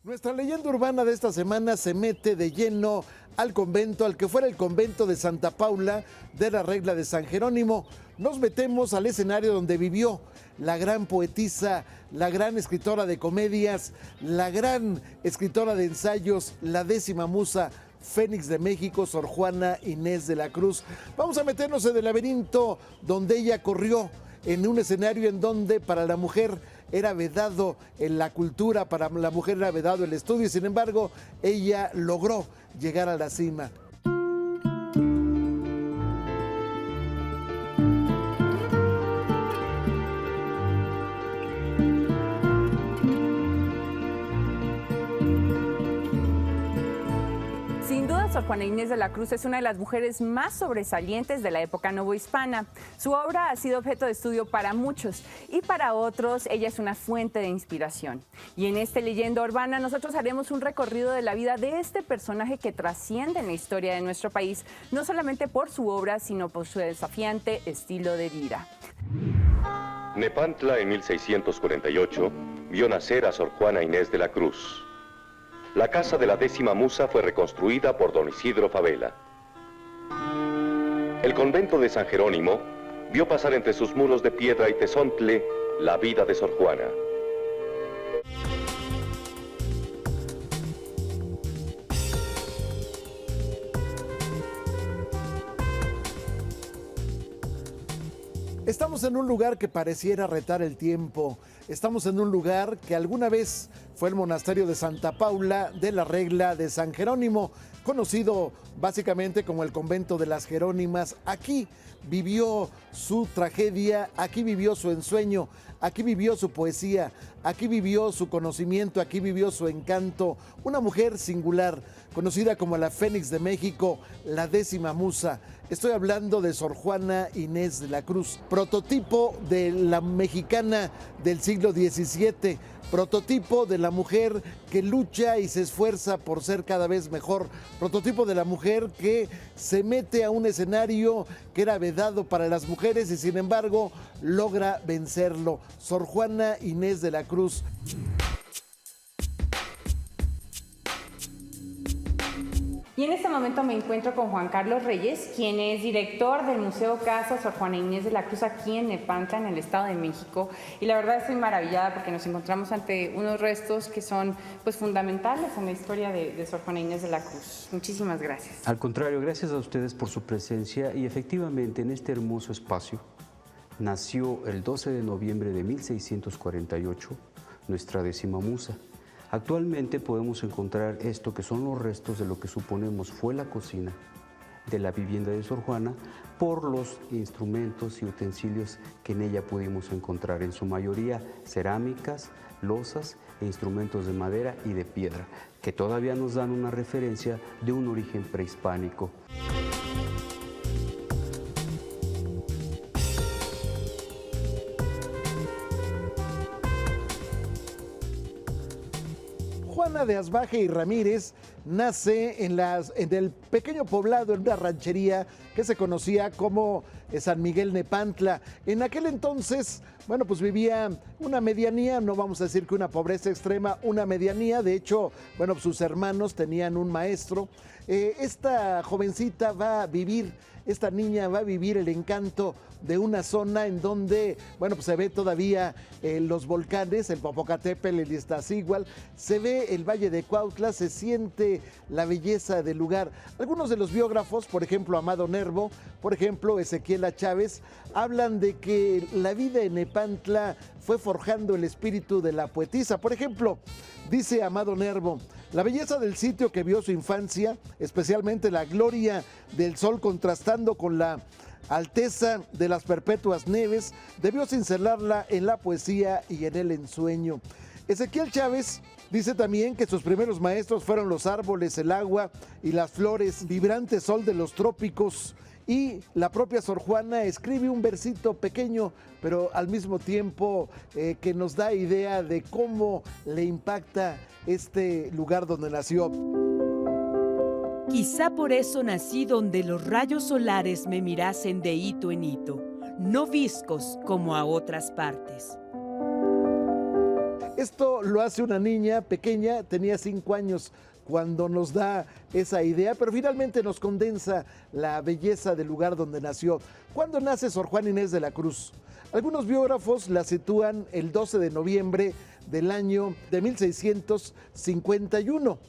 Nuestra leyenda urbana de esta semana se mete de lleno al convento, al que fuera el convento de Santa Paula de la Regla de San Jerónimo. Nos metemos al escenario donde vivió la gran poetisa, la gran escritora de comedias, la gran escritora de ensayos, la 10ª musa Fénix de México, Sor Juana Inés de la Cruz. Vamos a meternos en el laberinto donde ella corrió, en un escenario en donde para la mujer era vedado en la cultura, para la mujer era vedado el estudio, y sin embargo ella logró llegar a la cima. Sin duda, Sor Juana Inés de la Cruz es una de las mujeres más sobresalientes de la época novohispana. Su obra ha sido objeto de estudio para muchos y para otros ella es una fuente de inspiración. Y en esta leyenda urbana nosotros haremos un recorrido de la vida de este personaje que trasciende en la historia de nuestro país, no solamente por su obra, sino por su desafiante estilo de vida. Nepantla en 1648 vio nacer a Sor Juana Inés de la Cruz. La casa de la 10ª musa fue reconstruida por don Isidro Fabela. El convento de San Jerónimo vio pasar entre sus muros de piedra y tezontle la vida de Sor Juana. Estamos en un lugar que pareciera retar el tiempo. Estamos en un lugar que alguna vez fue el monasterio de Santa Paula de la Regla de San Jerónimo, conocido básicamente como el convento de las Jerónimas. Aquí vivió su tragedia, aquí vivió su ensueño, aquí vivió su poesía, aquí vivió su conocimiento, aquí vivió su encanto. Una mujer singular, conocida como la Fénix de México, la 10ª musa. Estoy hablando de Sor Juana Inés de la Cruz, prototipo de la mexicana del siglo XVII, prototipo de la mujer que lucha y se esfuerza por ser cada vez mejor, prototipo de la mujer que se mete a un escenario que era vedado para las mujeres y sin embargo logra vencerlo. Sor Juana Inés de la Cruz. Y en este momento me encuentro con Juan Carlos Reyes, quien es director del Museo Casa Sor Juana Inés de la Cruz aquí en Nepantla, en el Estado de México. Y la verdad estoy maravillada porque nos encontramos ante unos restos que son pues fundamentales en la historia de Sor Juana Inés de la Cruz. Muchísimas gracias. Al contrario, gracias a ustedes por su presencia y efectivamente en este hermoso espacio nació el 12 de noviembre de 1648 nuestra 10ª musa. Actualmente podemos encontrar esto que son los restos de lo que suponemos fue la cocina de la vivienda de Sor Juana por los instrumentos y utensilios que en ella pudimos encontrar, en su mayoría cerámicas, losas e instrumentos de madera y de piedra, que todavía nos dan una referencia de un origen prehispánico. Juana de Asbaje y Ramírez nace en el pequeño poblado, en una ranchería que se conocía como San Miguel Nepantla. En aquel entonces, bueno, pues vivía una medianía, no vamos a decir que una pobreza extrema, una medianía. De hecho, bueno, sus hermanos tenían un maestro. Esta jovencita va a vivir, esta niña va a vivir el encanto de una zona en donde, bueno, pues se ve todavía los volcanes, el Popocatépetl, el Iztaccíhuatl, se ve el Valle de Cuautla, se siente la belleza del lugar. Algunos de los biógrafos, por ejemplo, Amado Nervo, por ejemplo, Ezequiel A. Chávez, hablan de que la vida en Nepantla fue forjando el espíritu de la poetisa. Por ejemplo, dice Amado Nervo, la belleza del sitio que vio su infancia, especialmente la gloria del sol contrastando con la alteza de las perpetuas nieves, debió cincelarla en la poesía y en el ensueño. Ezequiel Chávez dice también que sus primeros maestros fueron los árboles, el agua y las flores, vibrante sol de los trópicos. Y la propia Sor Juana escribe un versito pequeño, pero al mismo tiempo que nos da idea de cómo le impacta este lugar donde nació. Quizá por eso nací donde los rayos solares me mirasen de hito en hito, no viscos como a otras partes. Esto lo hace una niña pequeña, tenía 5 años cuando nos da esa idea, pero finalmente nos condensa la belleza del lugar donde nació. ¿Cuándo nace Sor Juana Inés de la Cruz? Algunos biógrafos la sitúan el 12 de noviembre del año de 1651.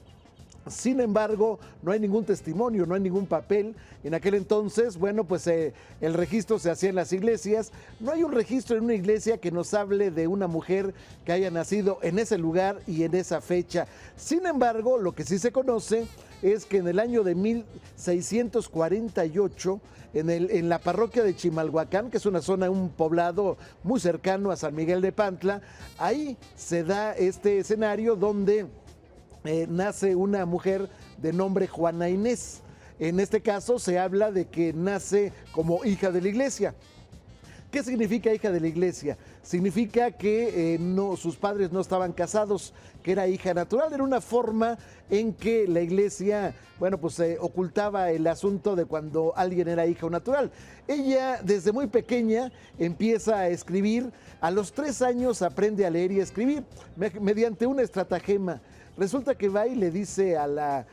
Sin embargo, no hay ningún testimonio, no hay ningún papel. En aquel entonces, bueno, pues el registro se hacía en las iglesias. No hay un registro en una iglesia que nos hable de una mujer que haya nacido en ese lugar y en esa fecha. Sin embargo, lo que sí se conoce es que en el año de 1648, en la parroquia de Chimalhuacán, que es una zona, un poblado muy cercano a San Miguel de Pantla, ahí se da este escenario donde nace una mujer de nombre Juana Inés. En este caso se habla de que nace como hija de la iglesia. ¿Qué significa hija de la iglesia? Significa que sus padres no estaban casados, que era hija natural. Era una forma en que la iglesia, bueno, pues ocultaba el asunto de cuando alguien era hija natural. Ella desde muy pequeña empieza a escribir. A los 3 años aprende a leer y a escribir mediante una estratagema. Resulta que va y le dice a la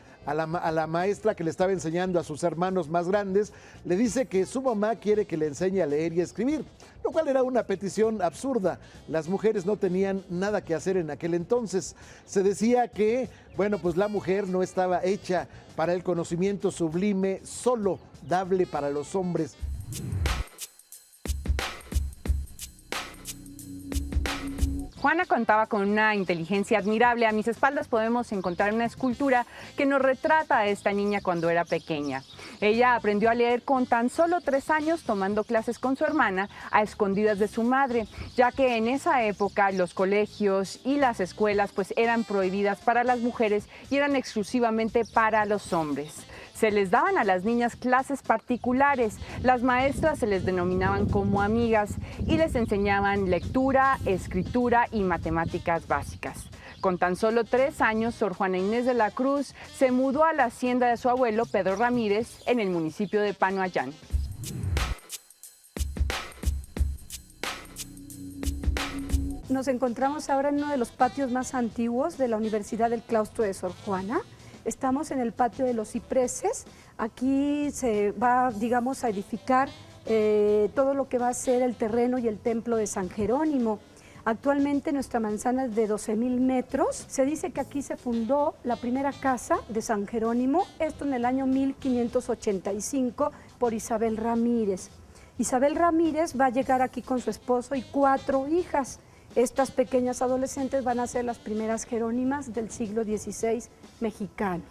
maestra que le estaba enseñando a sus hermanos más grandes, le dice que su mamá quiere que le enseñe a leer y a escribir, lo cual era una petición absurda. Las mujeres no tenían nada que hacer en aquel entonces. Se decía que, bueno, pues la mujer no estaba hecha para el conocimiento sublime, solo dable para los hombres. Juana contaba con una inteligencia admirable. A mis espaldas podemos encontrar una escultura que nos retrata a esta niña cuando era pequeña. Ella aprendió a leer con tan solo 3 años, tomando clases con su hermana a escondidas de su madre, ya que en esa época los colegios y las escuelas pues eran prohibidas para las mujeres y eran exclusivamente para los hombres. Se les daban a las niñas clases particulares, las maestras se les denominaban como amigas y les enseñaban lectura, escritura y matemáticas básicas. Con tan solo 3 años, Sor Juana Inés de la Cruz se mudó a la hacienda de su abuelo Pedro Ramírez en el municipio de Panoayán. Nos encontramos ahora en uno de los patios más antiguos de la Universidad del Claustro de Sor Juana. Estamos en el patio de los cipreses. Aquí se va, digamos, a edificar todo lo que va a ser el terreno y el templo de San Jerónimo. Actualmente nuestra manzana es de 12,000 metros. Se dice que aquí se fundó la primera casa de San Jerónimo, esto en el año 1585 por Isabel Ramírez. Isabel Ramírez va a llegar aquí con su esposo y 4 hijas. Estas pequeñas adolescentes van a ser las primeras jerónimas del siglo XVI mexicano.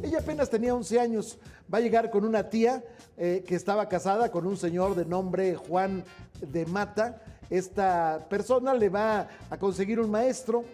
Ella apenas tenía 11 años, va a llegar con una tía que estaba casada con un señor de nombre Juan de Mata. Esta persona le va a conseguir un maestro.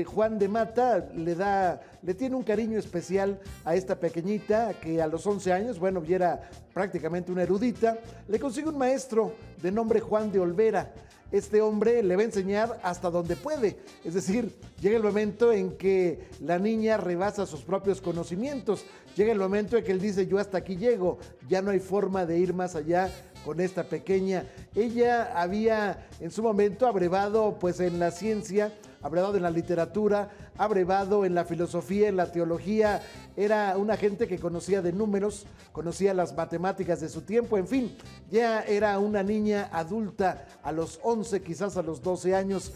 Juan de Mata le tiene un cariño especial a esta pequeñita que a los 11 años, bueno, ya era prácticamente una erudita. Le consigue un maestro de nombre Juan de Olvera. Este hombre le va a enseñar hasta donde puede, es decir, llega el momento en que la niña rebasa sus propios conocimientos, llega el momento en que él dice, yo hasta aquí llego, ya no hay forma de ir más allá con esta pequeña. Ella había en su momento abrevado pues en la ciencia, abrevado en la literatura, abrevado en la filosofía, en la teología. Era una gente que conocía de números, conocía las matemáticas de su tiempo, en fin, ya era una niña adulta a los 11, quizás a los 12 años.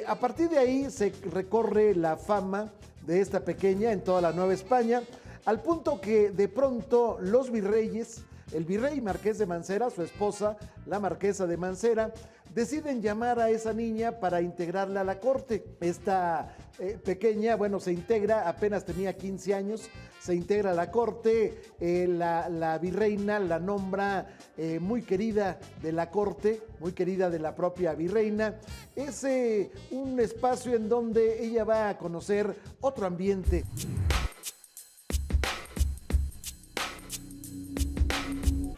A partir de ahí se recorre la fama de esta pequeña en toda la Nueva España, al punto que de pronto los virreyes, el virrey Marqués de Mancera, su esposa, la Marquesa de Mancera, deciden llamar a esa niña para integrarla a la corte. Esta pequeña, bueno, se integra, apenas tenía 15 años, se integra a la corte, la virreina la nombra muy querida de la corte, muy querida de la propia virreina. Es un espacio en donde ella va a conocer otro ambiente.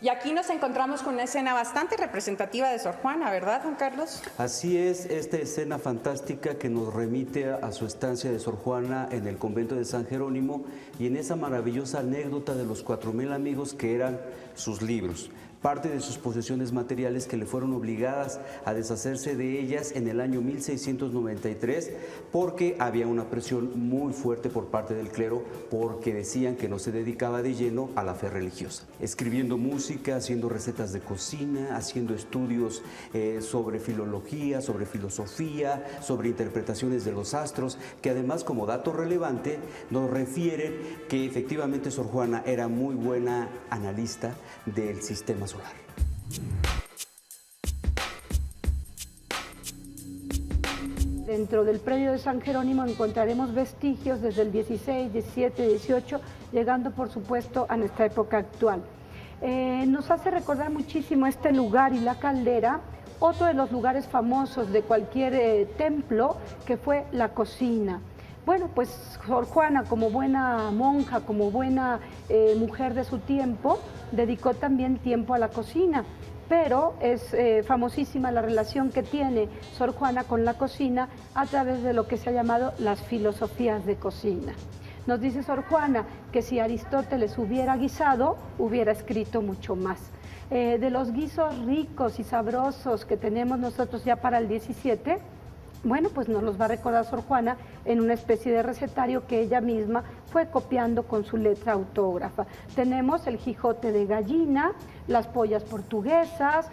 Y aquí nos encontramos con una escena bastante representativa de Sor Juana, ¿verdad, Juan Carlos? Así es, esta escena fantástica que nos remite a su estancia de Sor Juana en el convento de San Jerónimo y en esa maravillosa anécdota de los 4,000 amigos que eran sus libros. Parte de sus posesiones materiales que le fueron obligadas a deshacerse de ellas en el año 1693 porque había una presión muy fuerte por parte del clero porque decían que no se dedicaba de lleno a la fe religiosa. Escribiendo música, haciendo recetas de cocina, haciendo estudios sobre filología, sobre filosofía, sobre interpretaciones de los astros, que además como dato relevante nos refieren que efectivamente Sor Juana era muy buena analista del sistema solar. Dentro del predio de San Jerónimo encontraremos vestigios desde el 16, 17, 18, llegando por supuesto a nuestra época actual. Nos hace recordar muchísimo este lugar y la caldera, otro de los lugares famosos de cualquier templo, que fue la cocina. Bueno, pues Sor Juana, como buena monja, como buena mujer de su tiempo, dedicó también tiempo a la cocina, pero es famosísima la relación que tiene Sor Juana con la cocina a través de lo que se ha llamado las filosofías de cocina. Nos dice Sor Juana que si Aristóteles hubiera guisado, hubiera escrito mucho más. De los guisos ricos y sabrosos que tenemos nosotros ya para el 17, bueno, pues nos los va a recordar Sor Juana en una especie de recetario que ella misma fue copiando con su letra autógrafa. Tenemos el jijote de gallina, las pollas portuguesas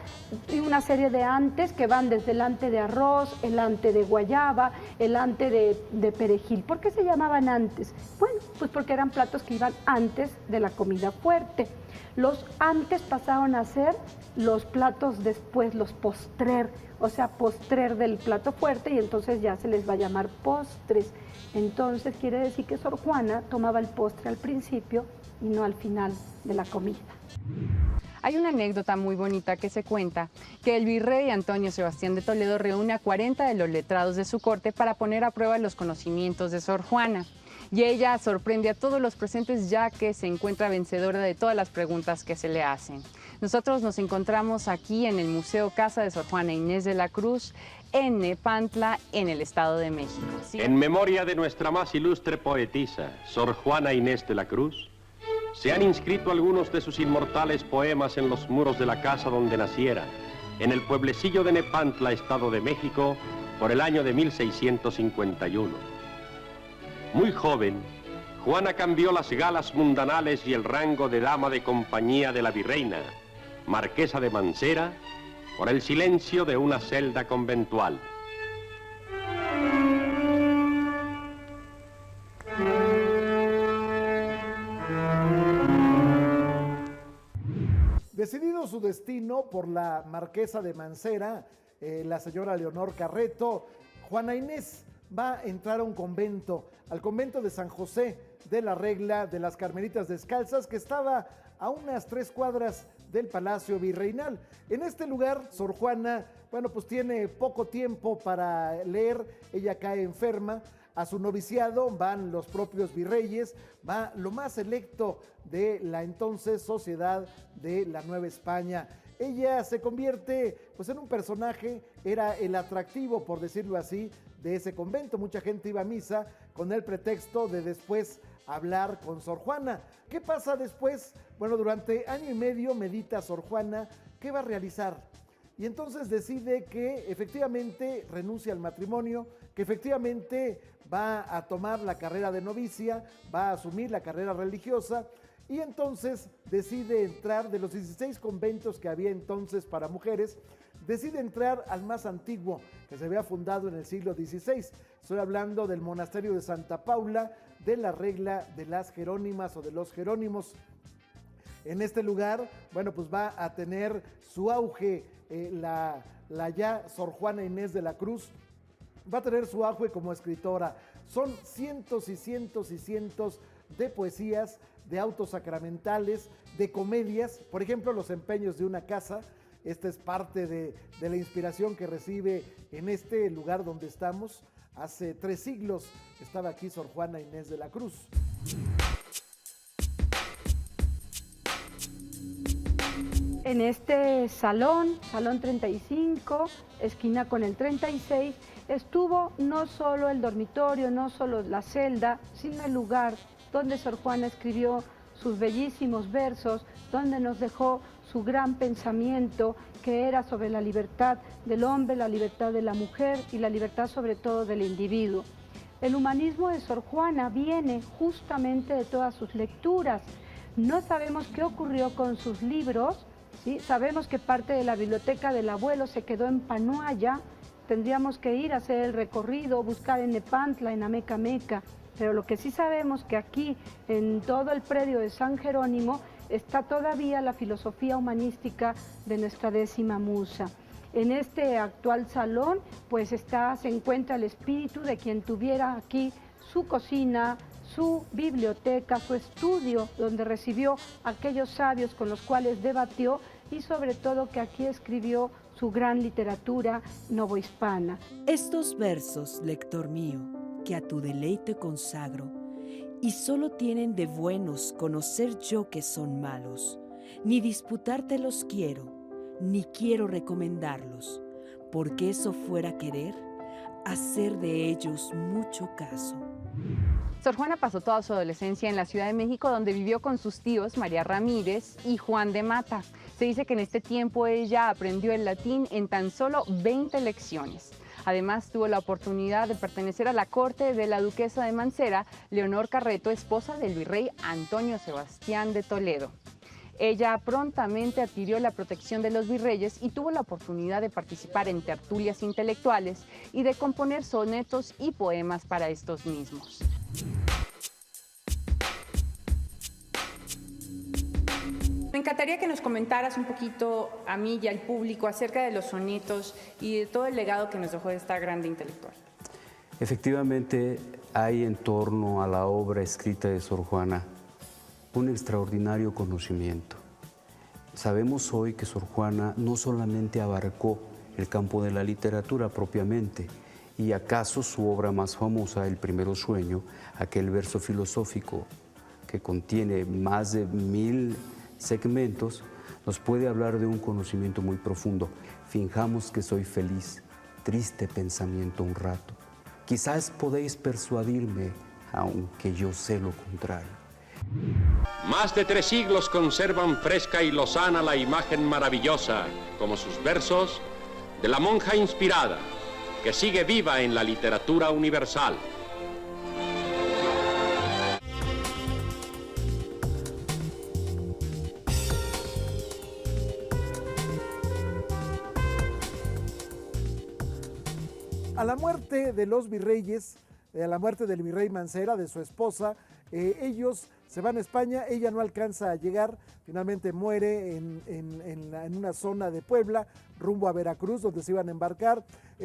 y una serie de antes que van desde el ante de arroz, el ante de guayaba, el ante de perejil. ¿Por qué se llamaban antes? Bueno, pues porque eran platos que iban antes de la comida fuerte. Los antes pasaron a ser los platos después, los postrer, o sea, postrer del plato fuerte, y entonces ya se les va a llamar postres. Entonces quiere decir que Sor Juana tomaba el postre al principio y no al final de la comida. Hay una anécdota muy bonita que se cuenta que el virrey Antonio Sebastián de Toledo reúne a 40 de los letrados de su corte para poner a prueba los conocimientos de Sor Juana. Y ella sorprende a todos los presentes ya que se encuentra vencedora de todas las preguntas que se le hacen. Nosotros nos encontramos aquí en el Museo Casa de Sor Juana Inés de la Cruz, en Nepantla, en el Estado de México. ¿Sí? En memoria de nuestra más ilustre poetisa, Sor Juana Inés de la Cruz, se han inscrito algunos de sus inmortales poemas en los muros de la casa donde naciera, en el pueblecillo de Nepantla, Estado de México, por el año de 1651. Muy joven, Juana cambió las galas mundanales y el rango de dama de compañía de la virreina, marquesa de Mansera, por el silencio de una celda conventual. Decidido su destino por la marquesa de Mansera, la señora Leonor Carreto, Juana Inés va a entrar a un convento, al convento de San José de la Regla de las Carmelitas Descalzas, que estaba a unas 3 cuadras del Palacio Virreinal. En este lugar, Sor Juana, bueno, pues tiene poco tiempo para leer, ella cae enferma. A su noviciado van los propios virreyes, va lo más selecto de la entonces sociedad de la Nueva España. Ella se convierte pues en un personaje, era el atractivo, por decirlo así, de ese convento. Mucha gente iba a misa con el pretexto de después hablar con Sor Juana. ¿Qué pasa después? Bueno, durante año y medio medita Sor Juana qué va a realizar. Y entonces decide que efectivamente renuncia al matrimonio, que efectivamente va a tomar la carrera de novicia, va a asumir la carrera religiosa, y entonces decide entrar, de los 16 conventos que había entonces para mujeres, decide entrar al más antiguo, que se había fundado en el siglo XVI. Estoy hablando del monasterio de Santa Paula, de la Regla de las Jerónimas o de los Jerónimos. En este lugar, bueno, pues va a tener su auge la ya Sor Juana Inés de la Cruz, va a tener su auge como escritora. Son cientos y cientos y cientos de poesías, de autos sacramentales, de comedias, por ejemplo, Los empeños de una casa. Esta es parte de la inspiración que recibe en este lugar donde estamos. Hace 3 siglos estaba aquí Sor Juana Inés de la Cruz. En este salón, salón 35, esquina con el 36, estuvo no solo el dormitorio, no solo la celda, sino el lugar donde Sor Juana escribió sus bellísimos versos, donde nos dejó su gran pensamiento, que era sobre la libertad del hombre, la libertad de la mujer y la libertad sobre todo del individuo. El humanismo de Sor Juana viene justamente de todas sus lecturas. No sabemos qué ocurrió con sus libros, ¿sí? Sabemos que parte de la biblioteca del abuelo se quedó en Panuaya. Tendríamos que ir a hacer el recorrido, buscar en Nepantla, en Amecameca, pero lo que sí sabemos que aquí, en todo el predio de San Jerónimo, está todavía la filosofía humanística de nuestra décima musa. En este actual salón, pues se encuentra el espíritu de quien tuviera aquí su cocina, su biblioteca, su estudio, donde recibió aquellos sabios con los cuales debatió y sobre todo que aquí escribió su gran literatura novohispana. Estos versos, lector mío, que a tu deleite consagro, y solo tienen de buenos conocer yo que son malos, ni disputártelos quiero, ni quiero recomendarlos, porque eso fuera querer hacer de ellos mucho caso. Sor Juana pasó toda su adolescencia en la Ciudad de México, donde vivió con sus tíos María Ramírez y Juan de Mata. Se dice que en este tiempo ella aprendió el latín en tan solo 20 lecciones. Además, tuvo la oportunidad de pertenecer a la corte de la duquesa de Mancera, Leonor Carreto, esposa del virrey Antonio Sebastián de Toledo. Ella prontamente adquirió la protección de los virreyes y tuvo la oportunidad de participar en tertulias intelectuales y de componer sonetos y poemas para estos mismos. Me encantaría que nos comentaras un poquito a mí y al público acerca de los sonetos y de todo el legado que nos dejó esta grande intelectual. Efectivamente, hay en torno a la obra escrita de Sor Juana un extraordinario conocimiento. Sabemos hoy que Sor Juana no solamente abarcó el campo de la literatura propiamente, y acaso su obra más famosa, El Primero Sueño, aquel verso filosófico que contiene más de 1000 segmentos, nos puede hablar de un conocimiento muy profundo. Finjamos que soy feliz, triste pensamiento un rato. Quizás podéis persuadirme, aunque yo sé lo contrario. Más de 3 siglos conservan fresca y lozana la imagen maravillosa, como sus versos, de la monja inspirada, que sigue viva en la literatura universal. A la muerte de los virreyes, a la muerte del virrey Mancera, de su esposa, ellos se van a España, ella no alcanza a llegar, finalmente muere en una zona de Puebla, rumbo a Veracruz, donde se iban a embarcar.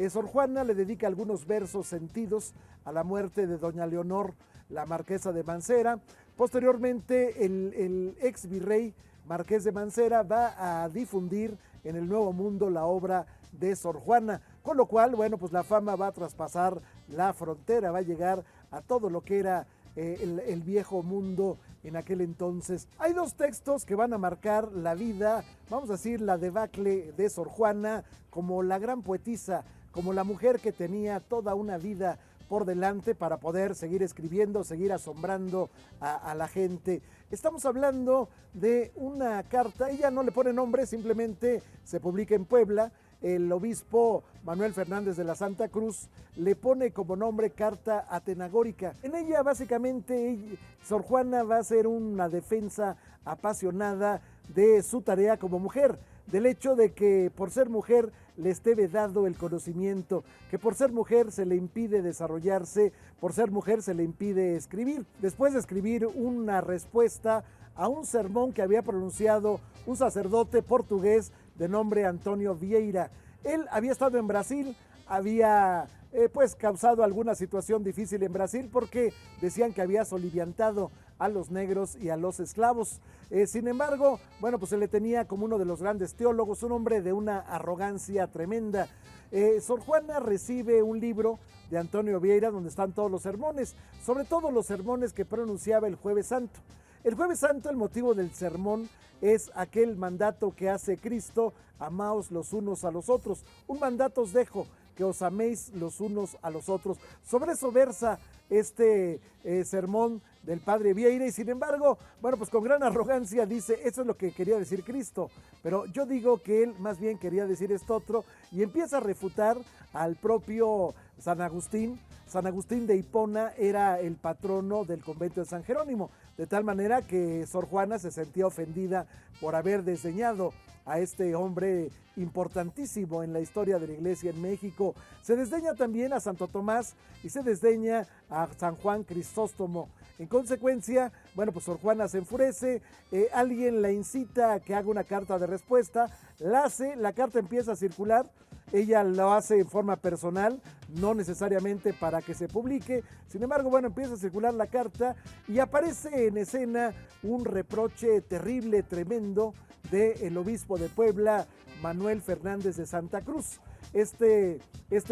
Sor Juana le dedica algunos versos sentidos a la muerte de doña Leonor, la marquesa de Mancera. Posteriormente, el ex virrey marqués de Mancera va a difundir en el Nuevo Mundo la obra de Sor Juana, con lo cual, bueno, pues la fama va a traspasar la frontera, va a llegar a todo lo que era el viejo mundo en aquel entonces. Hay 2 textos que van a marcar la vida, vamos a decir, la debacle de Sor Juana como la gran poetisa, como la mujer que tenía toda una vida por delante para poder seguir escribiendo, seguir asombrando a la gente. Estamos hablando de una carta, ella no le pone nombre, simplemente se publica en Puebla. El obispo Manuel Fernández de la Santa Cruz le pone como nombre Carta Atenagórica. En ella básicamente Sor Juana va a hacer una defensa apasionada de su tarea como mujer, del hecho de que por ser mujer le esté vedado el conocimiento, que por ser mujer se le impide desarrollarse, por ser mujer se le impide escribir. Después de escribir una respuesta a un sermón que había pronunciado un sacerdote portugués de nombre Antonio Vieira. Él había estado en Brasil, había pues causado alguna situación difícil en Brasil porque decían que había soliviantado a los negros y a los esclavos. Sin embargo, bueno, pues se le tenía como uno de los grandes teólogos, un hombre de una arrogancia tremenda. Sor Juana recibe un libro de Antonio Vieira donde están todos los sermones, sobre todo los sermones que pronunciaba el Jueves Santo. El Jueves Santo, el motivo del sermón es aquel mandato que hace Cristo: amaos los unos a los otros. Un mandato os dejo, que os améis los unos a los otros. Sobre eso versa este sermón del padre Vieira, y sin embargo, bueno, pues con gran arrogancia dice: eso es lo que quería decir Cristo, pero yo digo que él más bien quería decir esto otro, y empieza a refutar al propio San Agustín. San Agustín de Hipona era el patrono del convento de San Jerónimo, de tal manera que Sor Juana se sentía ofendida por haber desdeñado a este hombre importantísimo en la historia de la iglesia en México. Se desdeña también a Santo Tomás y se desdeña a San Juan Crisóstomo. En consecuencia, bueno, pues Sor Juana se enfurece, alguien la incita a que haga una carta de respuesta, la hace, la carta empieza a circular, ella lo hace en forma personal, no necesariamente para que se publique. Sin embargo, bueno, empieza a circular la carta y aparece en escena un reproche terrible, tremendo, del obispo de Puebla, Manuel Fernández de Santa Cruz. Este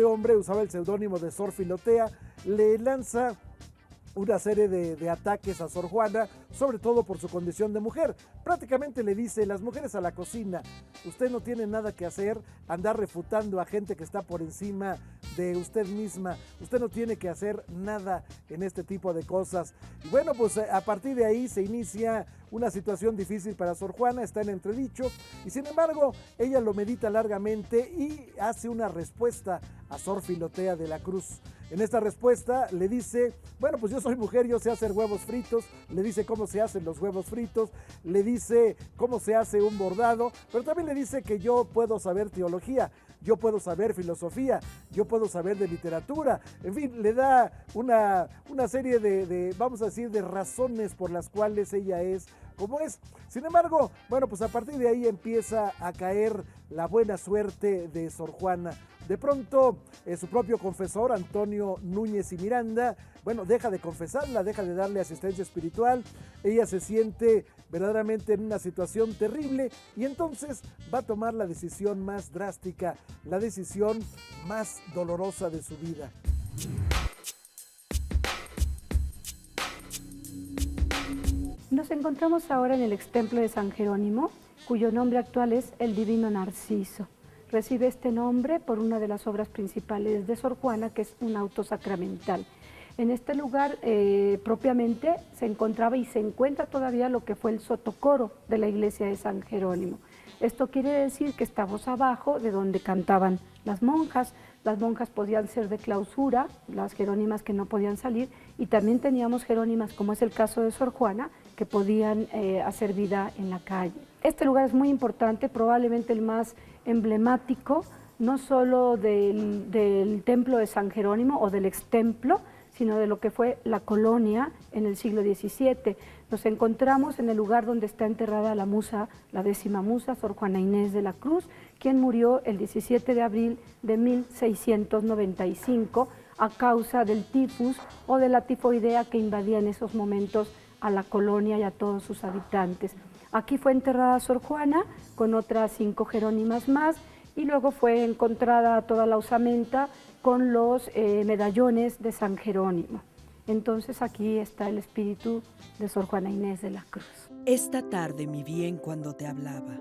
hombre usaba el seudónimo de Sor Filotea, le lanza una serie de ataques a Sor Juana, sobre todo por su condición de mujer. Prácticamente le dice: las mujeres a la cocina, usted no tiene nada que hacer, andar refutando a gente que está por encima de usted misma, usted no tiene que hacer nada en este tipo de cosas. Y bueno, pues a partir de ahí se inicia una situación difícil para Sor Juana, está en entredicho, y sin embargo ella lo medita largamente y hace una respuesta a Sor Filotea de la Cruz. En esta respuesta le dice: bueno, pues yo soy mujer, yo sé hacer huevos fritos, le dice cómo se hacen los huevos fritos, le dice cómo se hace un bordado, pero también le dice que yo puedo saber teología, yo puedo saber filosofía, yo puedo saber de literatura. En fin, le da una serie de, vamos a decir, de razones por las cuales ella es como es. Sin embargo, bueno, pues a partir de ahí empieza a caer la buena suerte de Sor Juana. De pronto, su propio confesor, Antonio Núñez y Miranda, bueno, deja de confesarla, deja de darle asistencia espiritual. Ella se siente verdaderamente en una situación terrible y entonces va a tomar la decisión más drástica, la decisión más dolorosa de su vida. Nos encontramos ahora en el extemplo de San Jerónimo, cuyo nombre actual es el Divino Narciso. Recibe este nombre por una de las obras principales de Sor Juana, que es un auto sacramental. En este lugar propiamente se encontraba y se encuentra todavía lo que fue el sotocoro de la iglesia de San Jerónimo. Esto quiere decir que estamos abajo de donde cantaban las monjas. Las monjas podían ser de clausura, las jerónimas que no podían salir, y también teníamos jerónimas, como es el caso de Sor Juana, que podían hacer vida en la calle. Este lugar es muy importante, probablemente el más emblemático, no solo del templo de San Jerónimo o del extemplo, sino de lo que fue la colonia en el siglo XVII. Nos encontramos en el lugar donde está enterrada la musa, la 10ª musa, Sor Juana Inés de la Cruz, quien murió el 17 de abril de 1695 a causa del tifus o de la tifoidea que invadía en esos momentos a la colonia y a todos sus habitantes. Aquí fue enterrada Sor Juana con otras 5 jerónimas más, y luego fue encontrada toda la osamenta con los medallones de San Jerónimo. Entonces aquí está el espíritu de Sor Juana Inés de la Cruz. Esta tarde, mi bien, cuando te hablaba,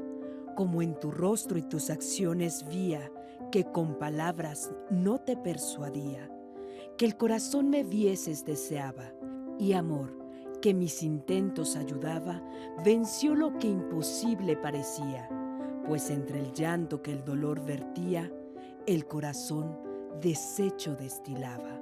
como en tu rostro y tus acciones vía que con palabras no te persuadía, que el corazón me vieses deseaba, y amor, que mis intentos ayudaba, venció lo que imposible parecía, pues entre el llanto que el dolor vertía, el corazón desecho destilaba.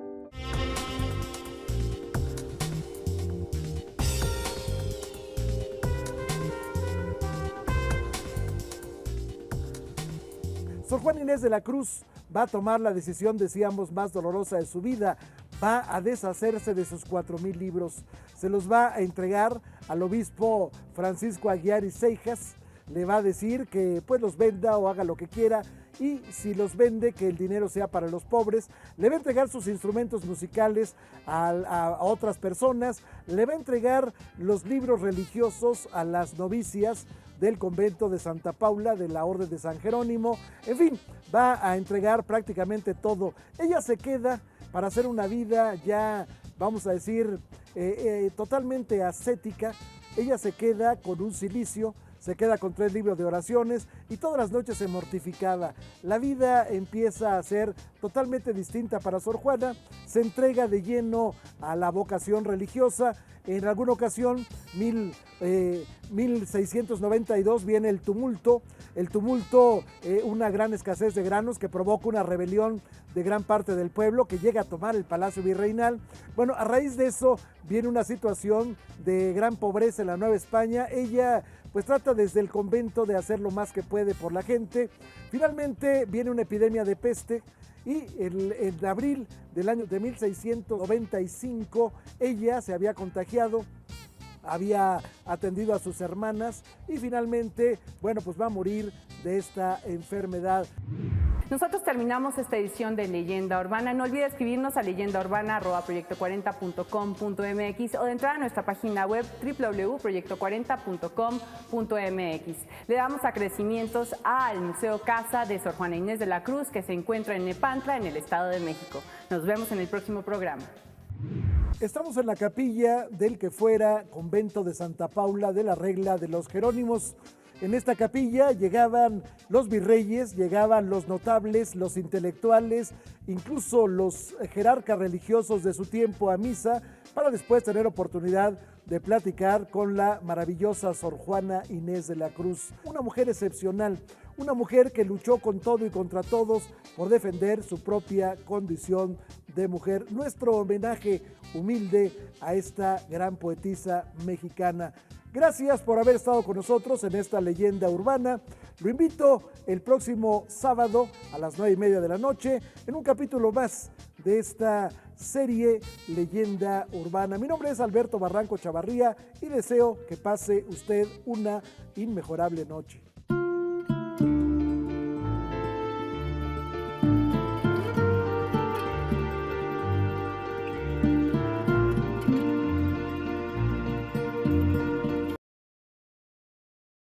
Sor Juana Inés de la Cruz va a tomar la decisión, decíamos, más dolorosa de su vida. Va a deshacerse de sus 4,000 libros. Se los va a entregar al obispo Francisco Aguiar y Seijas. Le va a decir que pues los venda o haga lo que quiera, y si los vende, que el dinero sea para los pobres. Le va a entregar sus instrumentos musicales a otras personas. Le va a entregar los libros religiosos a las novicias del convento de Santa Paula, de la Orden de San Jerónimo. En fin, va a entregar prácticamente todo. Ella se queda para hacer una vida ya, vamos a decir, totalmente ascética, ella se queda con un cilicio, se queda con 3 libros de oraciones y todas las noches se mortificaba. La vida empieza a ser totalmente distinta para Sor Juana, se entrega de lleno a la vocación religiosa. En alguna ocasión, 1692, viene el tumulto, una gran escasez de granos que provoca una rebelión de gran parte del pueblo que llega a tomar el Palacio Virreinal. Bueno, a raíz de eso viene una situación de gran pobreza en la Nueva España. Ella pues trata desde el convento de hacer lo más que puede por la gente. Finalmente viene una epidemia de peste y en abril del año de 1695 ella se había contagiado, había atendido a sus hermanas y finalmente, bueno, pues va a morir de esta enfermedad. Nosotros terminamos esta edición de Leyenda Urbana. No olvide escribirnos a leyendaUrbana@proyecto40.com.mx o de entrar a nuestra página web www.proyecto40.com.mx. Le damos agradecimientos al Museo Casa de Sor Juana Inés de la Cruz, que se encuentra en Nepantla, en el Estado de México. Nos vemos en el próximo programa. Estamos en la capilla del que fuera convento de Santa Paula de la Regla de los Jerónimos. En esta capilla llegaban los virreyes, llegaban los notables, los intelectuales, incluso los jerarcas religiosos de su tiempo a misa, para después tener oportunidad de platicar con la maravillosa Sor Juana Inés de la Cruz. Una mujer excepcional, una mujer que luchó con todo y contra todos por defender su propia condición de mujer. Nuestro homenaje humilde a esta gran poetisa mexicana. Gracias por haber estado con nosotros en esta Leyenda Urbana. Lo invito el próximo sábado a las 9:30 de la noche en un capítulo más de esta serie Leyenda Urbana. Mi nombre es Alberto Barranco Chavarría y deseo que pase usted una inmejorable noche.